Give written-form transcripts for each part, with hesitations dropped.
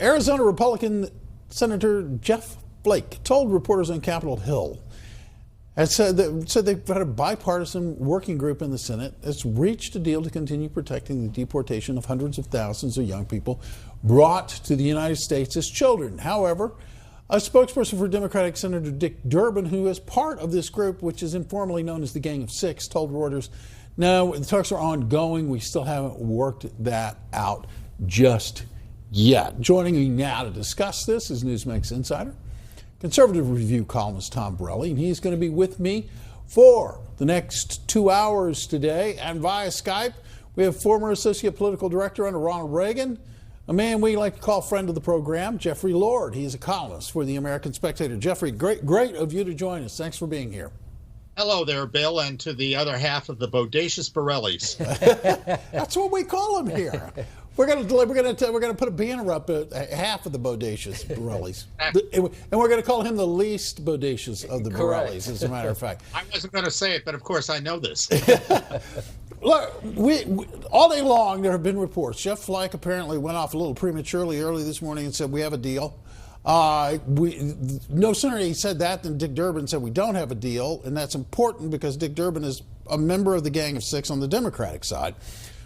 Arizona Republican Senator Jeff Flake told reporters on Capitol Hill and said they've got a bipartisan working group in the Senate that's reached a deal to continue protecting the deportation of hundreds of thousands of young people brought to the United States as children. However, a spokesperson for Democratic Senator Dick Durbin, who is part of this group, which is informally known as the Gang of Six, told Reuters, "No, the talks are ongoing. We still haven't worked that out just yet." Joining me now to discuss this is Newsmax insider, Conservative Review columnist Tom Borelli, and he's going to be with me for the next 2 hours today. And via Skype, we have former Associate Political Director under Ronald Reagan, a man we like to call friend of the program, Jeffery Lord. He's a columnist for the American Spectator. Jeffrey, great of you to join us. Thanks for being here. Hello there, Bill, and to the other half of the bodacious Borellis. That's what we call them here. We're gonna put a banner up at half of the bodacious Borellis, and we're gonna call him the least bodacious of the Borellis, as a matter of fact. I wasn't going to say it, but of course I know this. Look, all day long there have been reports. Jeff Flake apparently went off a little prematurely early this morning and said we have a deal. No sooner he said that than Dick Durbin said we don't have a deal, and that's important because Dick Durbin is a member of the Gang of Six on the Democratic side.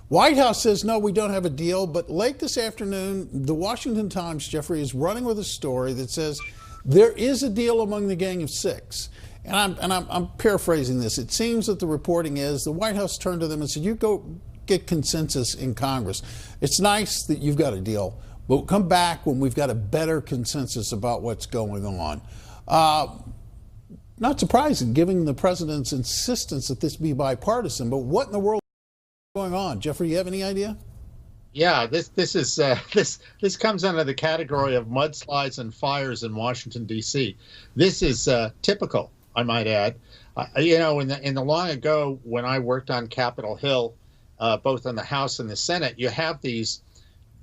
White House says no, we don't have a deal, but late this afternoon, the Washington Times, Jeffrey, is running with a story that says there is a deal among the Gang of Six. And I'm paraphrasing this. It seems that the reporting is the White House turned to them and said, you go get consensus in Congress. It's nice that you've got a deal, but we'll come back when we've got a better consensus about what's going on. Not surprising, given the president's insistence that this be bipartisan, but what in the world is going on? Jeffrey, you have any idea? Yeah, this comes under the category of mudslides and fires in Washington, D.C. This is typical, I might add. In the long ago when I worked on Capitol Hill, both in the House and the Senate, you have these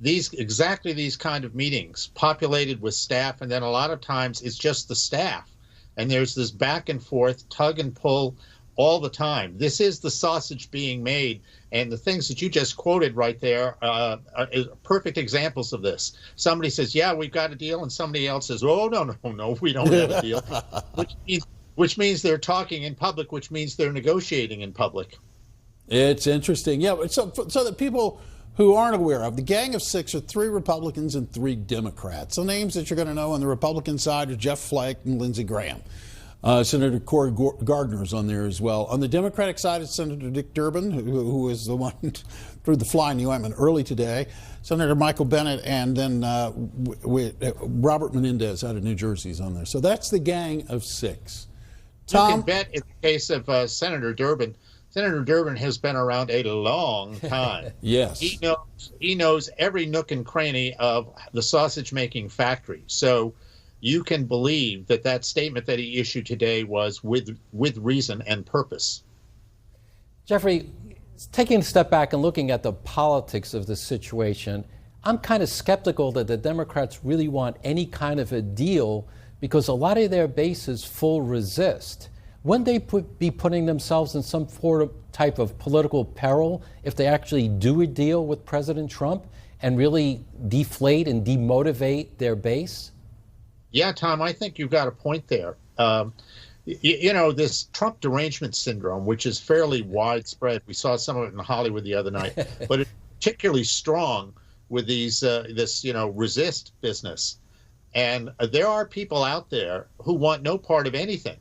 exactly these kind of meetings populated with staff, and then a lot of times it's just the staff, and there's this back and forth tug and pull all the time. This is the sausage being made, and the things that you just quoted right there are perfect examples of this. Somebody says, yeah, we've got a deal, and somebody else says, oh, no, we don't have a deal, which means they're talking in public, which means they're negotiating in public. It's interesting. Yeah, so that people who aren't aware of, the Gang of Six are 3 Republicans and 3 Democrats. The names that you're going to know on the Republican side are Jeff Flake and Lindsey Graham. Senator Cory Gardner's on there as well. On the Democratic side, it's Senator Dick Durbin, who is the one threw the fly in the ointment early today. Senator Michael Bennet, and then Robert Menendez out of New Jersey is on there. So that's the Gang of Six. Tom? You can bet in the case of Senator Durbin has been around a long time. Yes. He knows every nook and cranny of the sausage-making factory. So you can believe that statement that he issued today was with reason and purpose. Jeffrey, taking a step back and looking at the politics of the situation, I'm kind of skeptical that the Democrats really want any kind of a deal because a lot of their base is full resist. Wouldn't they be putting themselves in some type of political peril if they actually do a deal with President Trump and really deflate and demotivate their base? Yeah, Tom, I think you've got a point there. This Trump derangement syndrome, which is fairly widespread. We saw some of it in Hollywood the other night, but it's particularly strong with this resist business. And there are people out there who want no part of anything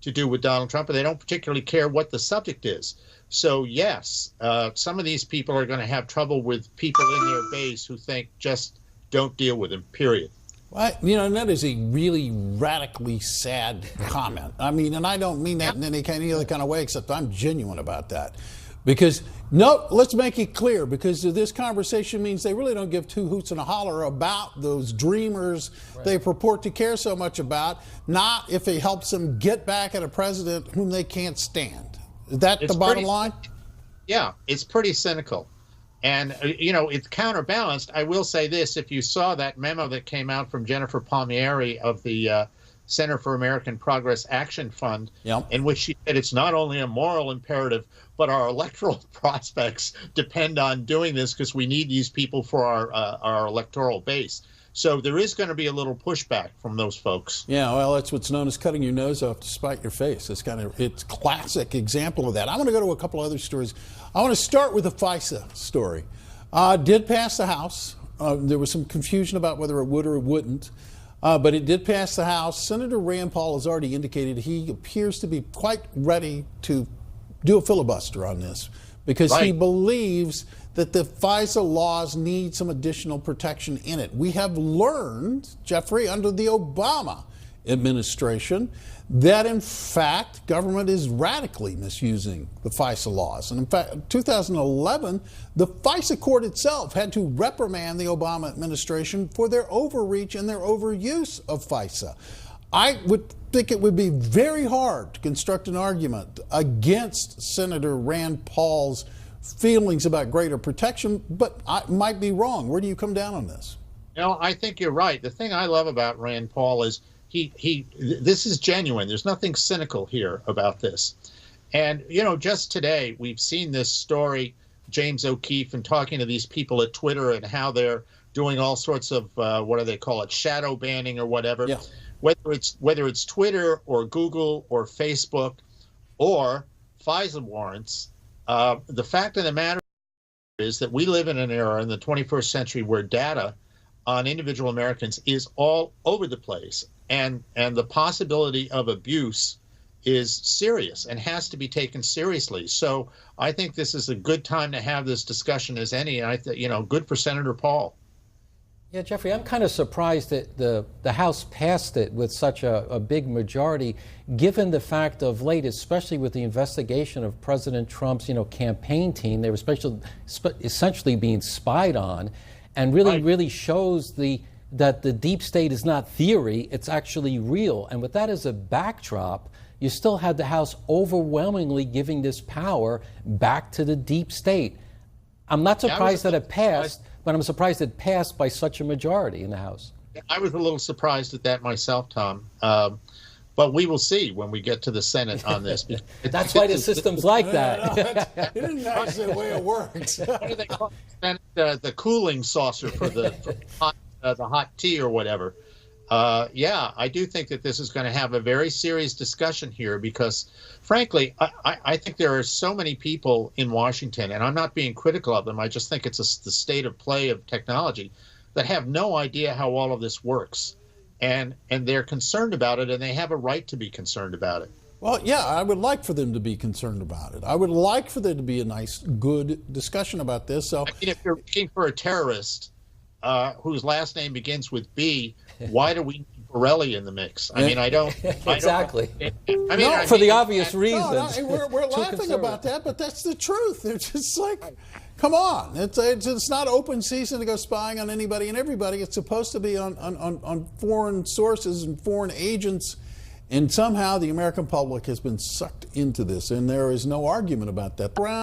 to do with Donald Trump, and they don't particularly care what the subject is. So, yes, some of these people are going to have trouble with people in their base who think just don't deal with him, period. Well, that is a really radically sad comment. I mean, and I don't mean that in any other kind of way, except I'm genuine about that. Because, let's make it clear, because this conversation means they really don't give 2 hoots and a holler about those dreamers they purport to care so much about, not if it helps them get back at a president whom they can't stand. Is that the bottom line? Yeah, it's pretty cynical. And, it's counterbalanced. I will say this, if you saw that memo that came out from Jennifer Palmieri of the Center for American Progress Action Fund, Yep. in which she said it's not only a moral imperative, but our electoral prospects depend on doing this because we need these people for our electoral base. So there is going to be a little pushback from those folks. Yeah, well, that's what's known as cutting your nose off to spite your face. It's classic example of that. I want to go to a couple other stories. I want to start with the FISA story. Did pass the House. There was some confusion about whether it would or it wouldn't, but it did pass the House. Senator Rand Paul has already indicated he appears to be quite ready to do a filibuster on this because he believes that the FISA laws need some additional protection in it. We have learned, Jeffrey, under the Obama administration, that in fact government is radically misusing the FISA laws. And in fact, in 2011, the FISA court itself had to reprimand the Obama administration for their overreach and their overuse of FISA. I would think it would be very hard to construct an argument against Senator Rand Paul's feelings about greater protection, but I might be wrong. Where do you come down on this? I think you're right. The thing I love about Rand Paul is this is genuine. There's nothing cynical here about this. And, just today we've seen this story, James O'Keefe, and talking to these people at Twitter and how they're doing all sorts of, what do they call it, shadow banning or whatever. Yeah. Whether it's Twitter or Google or Facebook or FISA warrants, the fact of the matter is that we live in an era in the 21st century where data on individual Americans is all over the place, and the possibility of abuse is serious and has to be taken seriously. So I think this is a good time to have this discussion as any, and good for Senator Paul. Yeah, Jeffrey, I'm kind of surprised that the House passed it with such a big majority, given the fact of late, especially with the investigation of President Trump's, campaign team. They were essentially being spied on, and really shows that the deep state is not theory, it's actually real. And with that as a backdrop, you still had the House overwhelmingly giving this power back to the deep state. I'm not surprised that it passed, but I'm surprised it passed by such a majority in the House. I was a little surprised at that myself, Tom. But we will see when we get to the Senate on this. That's why the system's like that. It isn't actually the way it works. What do they call it? The cooling saucer for the hot tea or whatever. I do think that this is going to have a very serious discussion here because, frankly, I think there are so many people in Washington, and I'm not being critical of them, I just think it's the state of play of technology, that have no idea how all of this works. And they're concerned about it, and they have a right to be concerned about it. Well, yeah, I would like for them to be concerned about it. I would like for there to be a nice, good discussion about this. So, if you're looking for a terrorist whose last name begins with B, why do we need Borelli in the mix? I mean, I don't. Exactly. For the obvious reasons. We're laughing about that, but that's the truth. It's just like, come on. It's not open season to go spying on anybody and everybody. It's supposed to be on foreign sources and foreign agents. And somehow the American public has been sucked into this, and there is no argument about that.